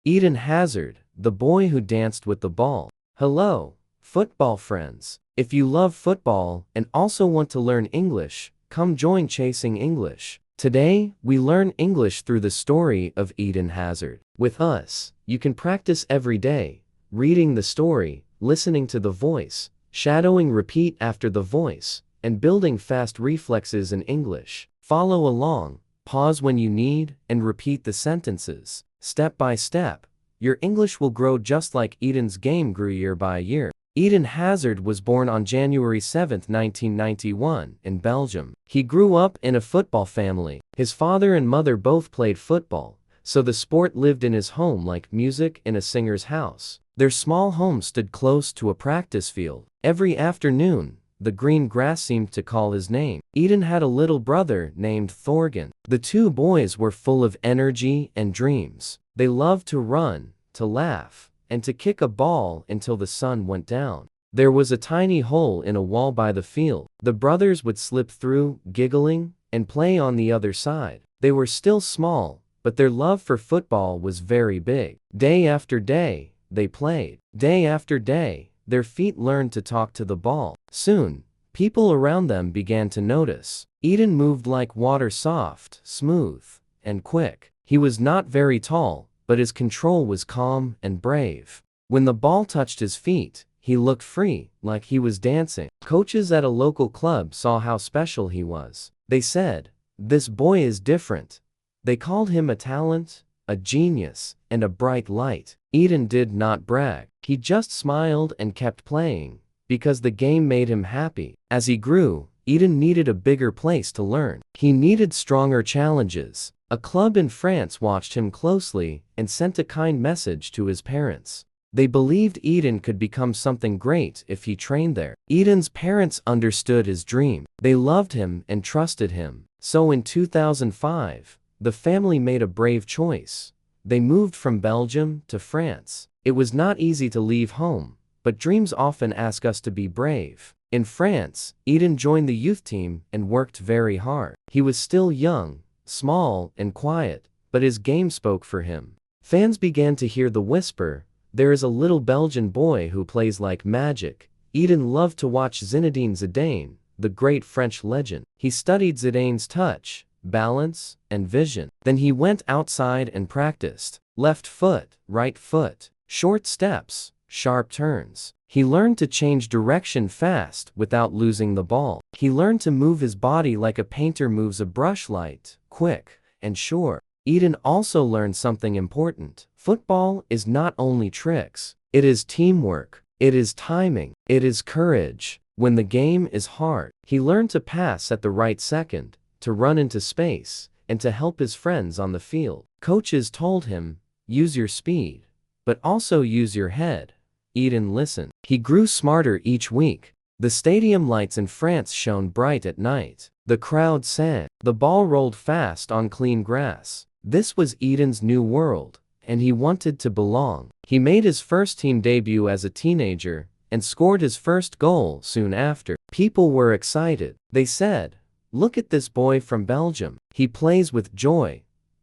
Eden Hazard, the boy who danced with the ball. Hello, football friends. If you love football and also want to learn English, come join Chasing English. Today, we learn English through the story of Eden Hazard. With us, you can practice every day, reading the story, listening to the voice, shadowing repeat after the voice, and building fast reflexes in English. Follow along, pause when you need, and repeat the sentences. Step by step, your English will grow just like Eden's game grew year by year. Eden Hazard was born on January 7, 1991, in Belgium. He grew up in a football family. His father and mother both played football, so the sport lived in his home like music in a singer's house. Their small home stood close to a practice field. Every afternoon, the green grass seemed to call his name. Eden had a little brother named Thorgan. The two boys were full of energy and dreams. They loved to run, to laugh, and to kick a ball until the sun went down. There was a tiny hole in a wall by the field. The brothers would slip through, giggling, and play on the other side. They were still small, but their love for football was very big. Day after day, they played. Day after day, their feet learned to talk to the ball. Soon, people around them began to notice. Eden moved like water, soft, smooth, and quick. He was not very tall, but his control was calm and brave. When the ball touched his feet, he looked free, like he was dancing. Coaches at a local club saw how special he was. They said, "This boy is different." They called him a talent, a genius, and a bright light. Eden did not brag. He just smiled and kept playing, because the game made him happy. As he grew, Eden needed a bigger place to learn. He needed stronger challenges. A club in France watched him closely and sent a kind message to his parents. They believed Eden could become something great if he trained there. Eden's parents understood his dream. They loved him and trusted him. So in 2005, the family made a brave choice. They moved from Belgium to France. It was not easy to leave home, but dreams often ask us to be brave. In France, Eden joined the youth team and worked very hard. He was still young, small, and quiet, but his game spoke for him. Fans began to hear the whisper, "There is a little Belgian boy who plays like magic." Eden loved to watch Zinedine Zidane, the great French legend. He studied Zidane's touch, balance, and vision. Then he went outside and practiced. Left foot, right foot, short steps, sharp turns. He learned to change direction fast without losing the ball. He learned to move his body like a painter moves a brush, light, quick, and sure. Eden also learned something important. Football is not only tricks. It is teamwork. It is timing. It is courage. When the game is hard, he learned to pass at the right second, to run into space, and to help his friends on the field. Coaches told him, "Use your speed, but also use your head." Eden listened. He grew smarter each week. The stadium lights in France shone bright at night. The crowd sang. The ball rolled fast on clean grass. This was Eden's new world, and he wanted to belong. He made his first team debut as a teenager and scored his first goal soon after. People were excited. They said, "Look at this boy from Belgium. He plays with joy."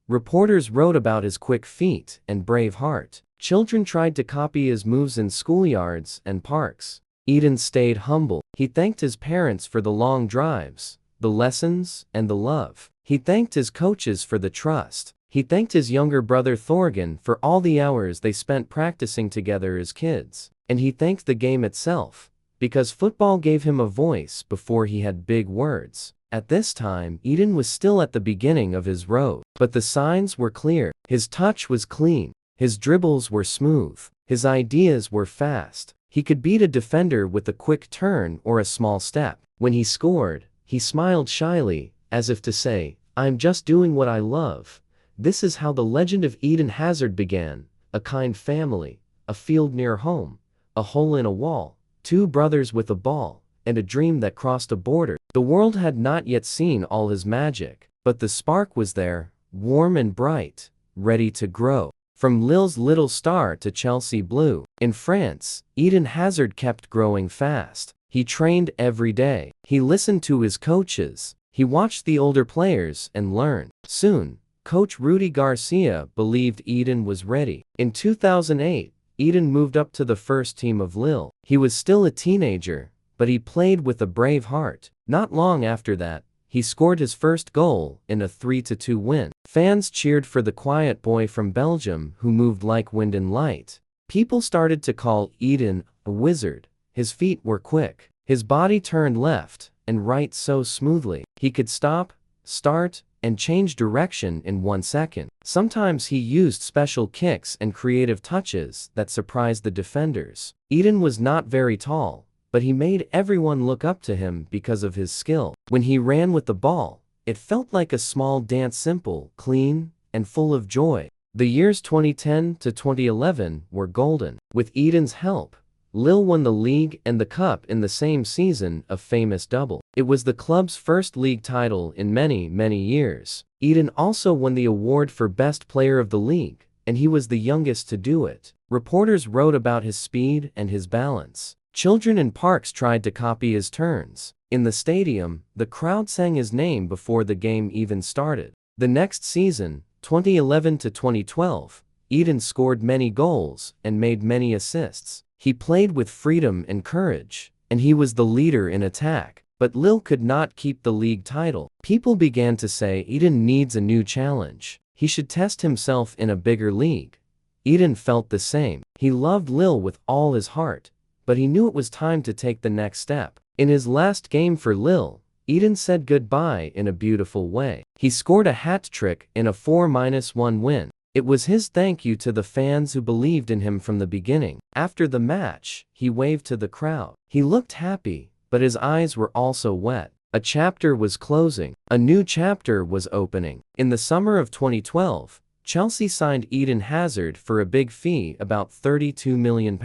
Reporters wrote about his quick feet and brave heart. Children tried to copy his moves in schoolyards and parks. Eden stayed humble. He thanked his parents for the long drives, the lessons, and the love. He thanked his coaches for the trust. He thanked his younger brother Thorgan for all the hours they spent practicing together as kids. And he thanked the game itself, because football gave him a voice before he had big words. At this time, Eden was still at the beginning of his road, but the signs were clear. His touch was clean. His dribbles were smooth. His ideas were fast. He could beat a defender with a quick turn or a small step. When he scored, he smiled shyly, as if to say, "I'm just doing what I love." This is how the legend of Eden Hazard began. A kind family, a field near home, a hole in a wall, two brothers with a ball, and a dream that crossed a border. The world had not yet seen all his magic, but the spark was there, warm and bright, ready to grow. From Lille's little star to Chelsea blue. In France, Eden Hazard kept growing fast. He trained every day. He listened to his coaches. He watched the older players and learned. Soon, Coach Rudy Garcia believed Eden was ready. In 2008, Eden moved up to the first team of Lille. He was still a teenager, but he played with a brave heart. Not long after that, he scored his first goal in a 3-2 win. Fans cheered for the quiet boy from Belgium who moved like wind and light. People started to call Eden a wizard. His feet were quick. His body turned left and right so smoothly. He could stop, start, and change direction in 1 second. Sometimes he used special kicks and creative touches that surprised the defenders. Eden was not very tall, but he made everyone look up to him because of his skill. When he ran with the ball, it felt like a small dance, simple, clean, and full of joy. The years 2010 to 2011 were golden. With Eden's help, Lille won the league and the cup in the same season, a famous double. It was the club's first league title in many, many years. Eden also won the award for best player of the league, and he was the youngest to do it. Reporters wrote about his speed and his balance. Children in parks tried to copy his turns. In the stadium, the crowd sang his name before the game even started. The next season, 2011 to 2012, Eden scored many goals and made many assists. He played with freedom and courage, and he was the leader in attack. But Lille could not keep the league title. People began to say Eden needs a new challenge. He should test himself in a bigger league. Eden felt the same. He loved Lille with all his heart, but he knew it was time to take the next step. In his last game for Lille, Eden said goodbye in a beautiful way. He scored a hat-trick in a 4-1 win. It was his thank you to the fans who believed in him from the beginning. After the match, he waved to the crowd. He looked happy, but his eyes were also wet. A chapter was closing. A new chapter was opening. In the summer of 2012, Chelsea signed Eden Hazard for a big fee, about £32 million.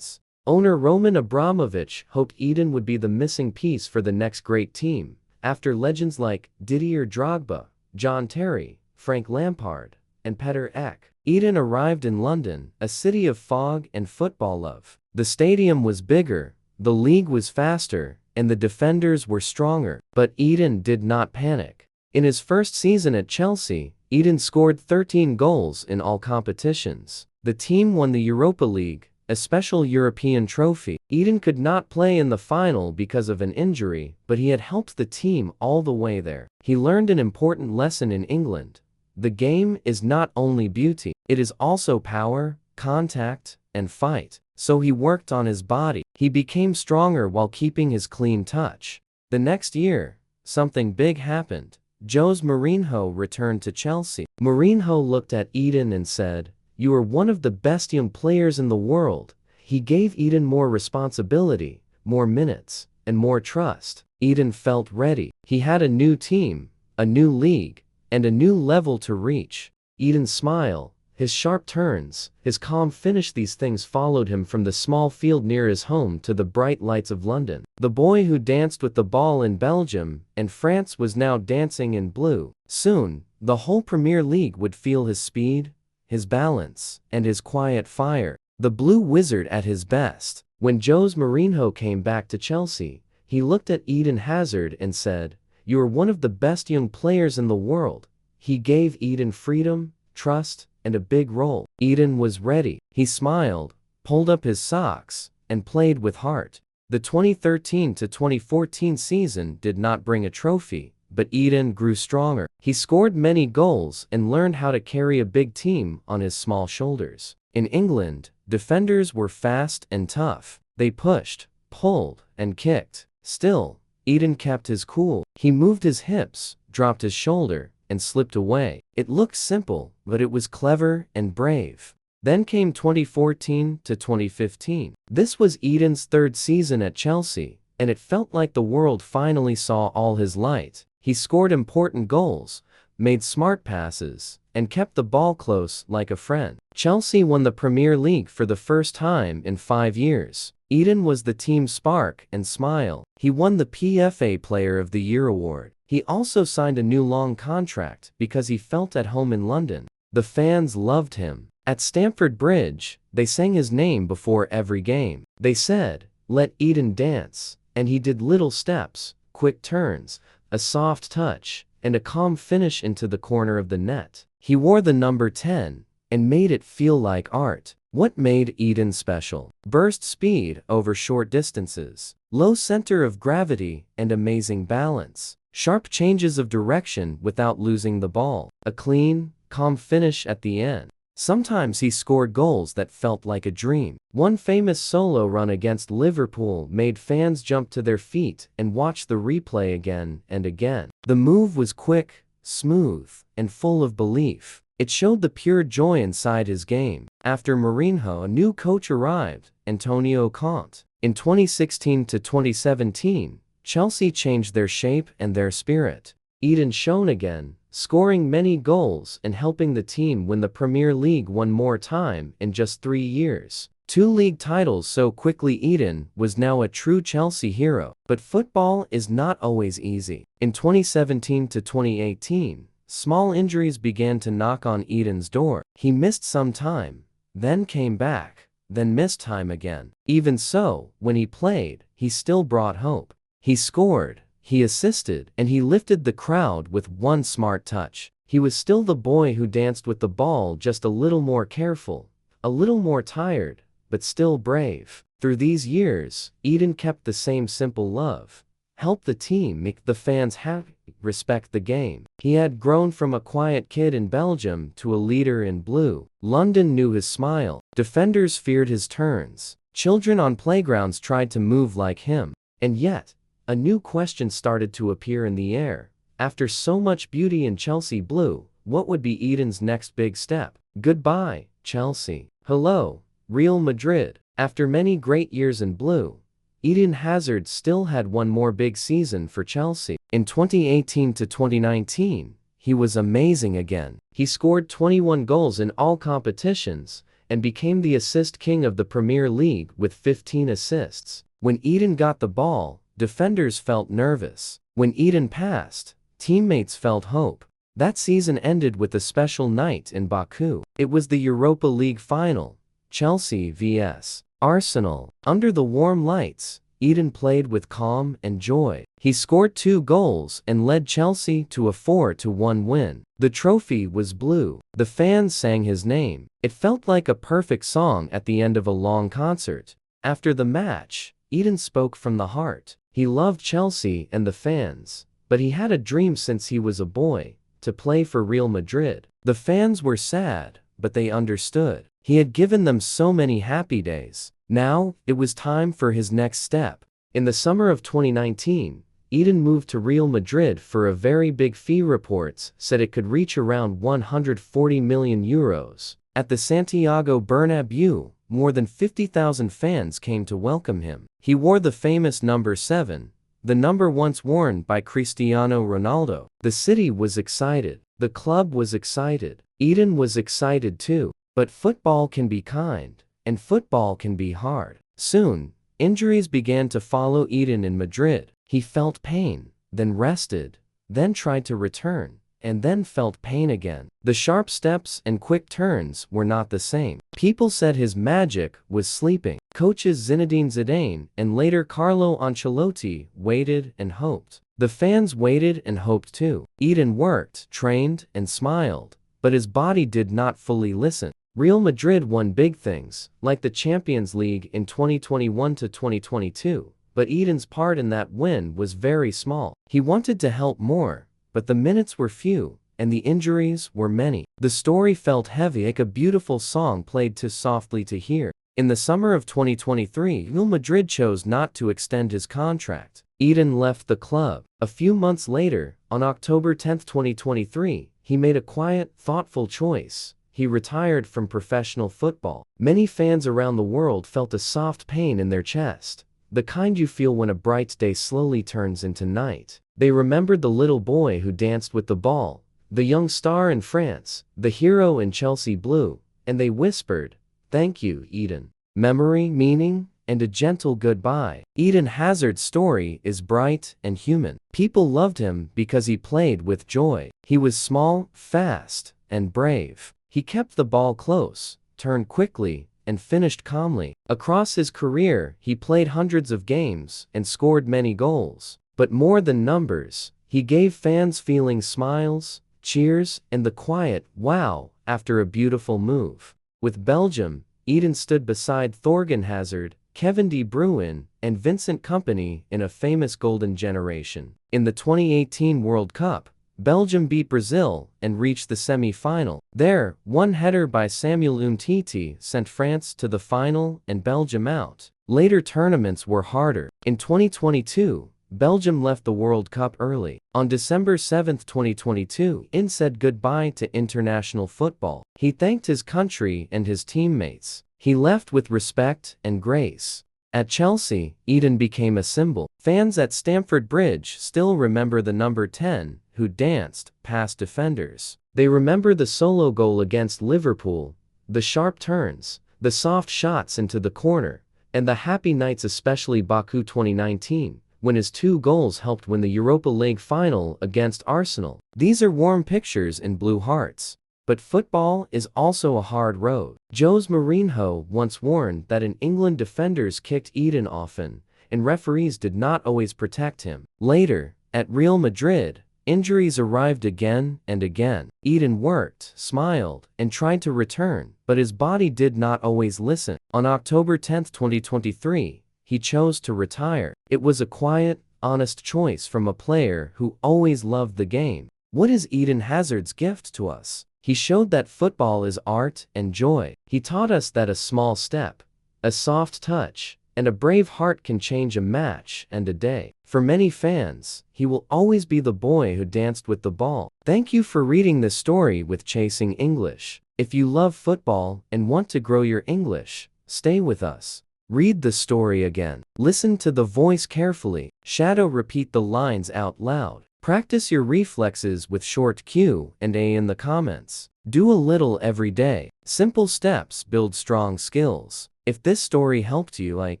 Owner Roman Abramovich hoped Eden would be the missing piece for the next great team, after legends like Didier Drogba, John Terry, Frank Lampard, and Petr Cech. Eden arrived in London, a city of fog and football love. The stadium was bigger, the league was faster, and the defenders were stronger. But Eden did not panic. In his first season at Chelsea, Eden scored 13 goals in all competitions. The team won the Europa League, a special European trophy. Eden could not play in the final because of an injury, but he had helped the team all the way there. He learned an important lesson in England. The game is not only beauty, it is also power, contact, and fight. So he worked on his body. He became stronger while keeping his clean touch. The next year, something big happened. Jose Mourinho returned to Chelsea. Mourinho looked at Eden and said, "You are one of the best young players in the world." He gave Eden more responsibility, more minutes, and more trust. Eden felt ready. He had a new team, a new league, and a new level to reach. Eden's smile, his sharp turns, his calm finish, these things followed him from the small field near his home to the bright lights of London. The boy who danced with the ball in Belgium and France was now dancing in blue. Soon, the whole Premier League would feel his speed, his balance, and his quiet fire. The blue wizard at his best. When Jose Mourinho came back to Chelsea, he looked at Eden Hazard and said, "You are one of the best young players in the world." He gave Eden freedom, trust, and a big role. Eden was ready. He smiled, pulled up his socks, and played with heart. The 2013 to 2014 season did not bring a trophy, but Eden grew stronger. He scored many goals and learned how to carry a big team on his small shoulders. In England, defenders were fast and tough. They pushed, pulled, and kicked. Still, Eden kept his cool. He moved his hips, dropped his shoulder, and slipped away. It looked simple, but it was clever and brave. Then came 2014 to 2015. This was Eden's third season at Chelsea, and it felt like the world finally saw all his light. He scored important goals, made smart passes, and kept the ball close like a friend. Chelsea won the Premier League for the first time in 5 years. Eden was the team's spark and smile. He won the PFA Player of the Year award. He also signed a new long contract because he felt at home in London. The fans loved him. At Stamford Bridge, they sang his name before every game. They said, "Let Eden dance," and he did little steps, quick turns, a soft touch, and a calm finish into the corner of the net. He wore the number 10 and made it feel like art. What made Eden special? Burst speed over short distances, low center of gravity, and amazing balance. Sharp changes of direction without losing the ball. A clean, calm finish at the end. Sometimes he scored goals that felt like a dream. One famous solo run against Liverpool made fans jump to their feet and watch the replay again and again. The move was quick, smooth, and full of belief. It showed the pure joy inside his game. After Mourinho, a new coach arrived, Antonio Conte. In 2016 to 2017, Chelsea changed their shape and their spirit. Eden shone again, scoring many goals and helping the team win the Premier League one more time in just 3 years. 2 league titles so quickly. Eden was now a true Chelsea hero. But football is not always easy. In 2017 to 2018, small injuries began to knock on Eden's door. He missed some time, then came back, then missed time again. Even so, when he played, he still brought hope. He scored, he assisted, and he lifted the crowd with one smart touch. He was still the boy who danced with the ball, just a little more careful, a little more tired, but still brave. Through these years, Eden kept the same simple love. Help the team, make the fans happy, respect the game. He had grown from a quiet kid in Belgium to a leader in blue. London knew his smile. Defenders feared his turns. Children on playgrounds tried to move like him. And yet, a new question started to appear in the air. After so much beauty in Chelsea blue, what would be Eden's next big step? Goodbye, Chelsea. Hello, Real Madrid. After many great years in blue, Eden Hazard still had one more big season for Chelsea. In 2018 to 2019, he was amazing again. He scored 21 goals in all competitions and became the assist king of the Premier League with 15 assists. When Eden got the ball, defenders felt nervous. When Eden passed, teammates felt hope. That season ended with a special night in Baku. It was the Europa League final, Chelsea vs Arsenal. Under the warm lights, Eden played with calm and joy. He scored 2 goals and led Chelsea to a 4-1 win. The trophy was blue. The fans sang his name. It felt like a perfect song at the end of a long concert. After the match, Eden spoke from the heart. He loved Chelsea and the fans, but he had a dream since he was a boy, to play for Real Madrid. The fans were sad, but they understood. He had given them so many happy days. Now, it was time for his next step. In the summer of 2019, Eden moved to Real Madrid for a very big fee. Reports said it could reach around 140 million euros. At the Santiago Bernabeu, more than 50,000 fans came to welcome him. He wore the famous number 7, the number once worn by Cristiano Ronaldo. The city was excited. The club was excited. Eden was excited too. But football can be kind, and football can be hard. Soon, injuries began to follow Eden in Madrid. He felt pain, then rested, then tried to return, and then felt pain again. The sharp steps and quick turns were not the same. People said his magic was sleeping. Coaches Zinedine Zidane and later Carlo Ancelotti waited and hoped. The fans waited and hoped too. Eden worked, trained, and smiled, but his body did not fully listen. Real Madrid won big things, like the Champions League in 2021 to 2022, but Eden's part in that win was very small. He wanted to help more, but the minutes were few, and the injuries were many. The story felt heavy, like a beautiful song played too softly to hear. In the summer of 2023, Real Madrid chose not to extend his contract. Eden left the club. A few months later, on October 10, 2023, he made a quiet, thoughtful choice. He retired from professional football. Many fans around the world felt a soft pain in their chest, the kind you feel when a bright day slowly turns into night. They remembered the little boy who danced with the ball, the young star in France, the hero in Chelsea blue, and they whispered, "Thank you, Eden." Memory, meaning, and a gentle goodbye. Eden Hazard's story is bright and human. People loved him because he played with joy. He was small, fast, and brave. He kept the ball close, turned quickly, and finished calmly. Across his career, he played hundreds of games and scored many goals. But more than numbers, he gave fans feelings, smiles, cheers, and the quiet wow after a beautiful move. With Belgium, Eden stood beside Thorgan Hazard, Kevin De Bruyne, and Vincent Kompany in a famous golden generation. In the 2018 World Cup, Belgium beat Brazil and reached the semi-final. There, one header by Samuel Umtiti sent France to the final and Belgium out. Later tournaments were harder. In 2022, Belgium left the World Cup early. On December 7, 2022, Eden said goodbye to international football. He thanked his country and his teammates. He left with respect and grace. At Chelsea, Eden became a symbol. Fans at Stamford Bridge still remember the number 10, who danced past defenders. They remember the solo goal against Liverpool, the sharp turns, the soft shots into the corner, and the happy nights, especially Baku 2019, when his 2 goals helped win the Europa League final against Arsenal. These are warm pictures in blue hearts. But football is also a hard road. Jose Mourinho once warned that in England defenders kicked Eden often, and referees did not always protect him. Later, at Real Madrid, injuries arrived again and again. Eden worked, smiled, and tried to return, but his body did not always listen. On October 10, 2023, he chose to retire. It was a quiet, honest choice from a player who always loved the game. What is Eden Hazard's gift to us? He showed that football is art and joy. He taught us that a small step, a soft touch, and a brave heart can change a match and a day. For many fans, he will always be the boy who danced with the ball. Thank you for reading this story with Chasing English. If you love football and want to grow your English, stay with us. Read the story again. Listen to the voice carefully. Shadow repeat the lines out loud. Practice your reflexes with short Q&A in the comments. Do a little every day. Simple steps build strong skills. If this story helped you, like,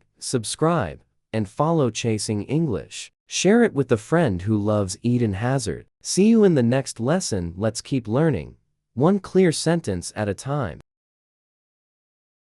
subscribe, and follow Chasing English. Share it with a friend who loves Eden Hazard. See you in the next lesson. Let's keep learning, one clear sentence at a time.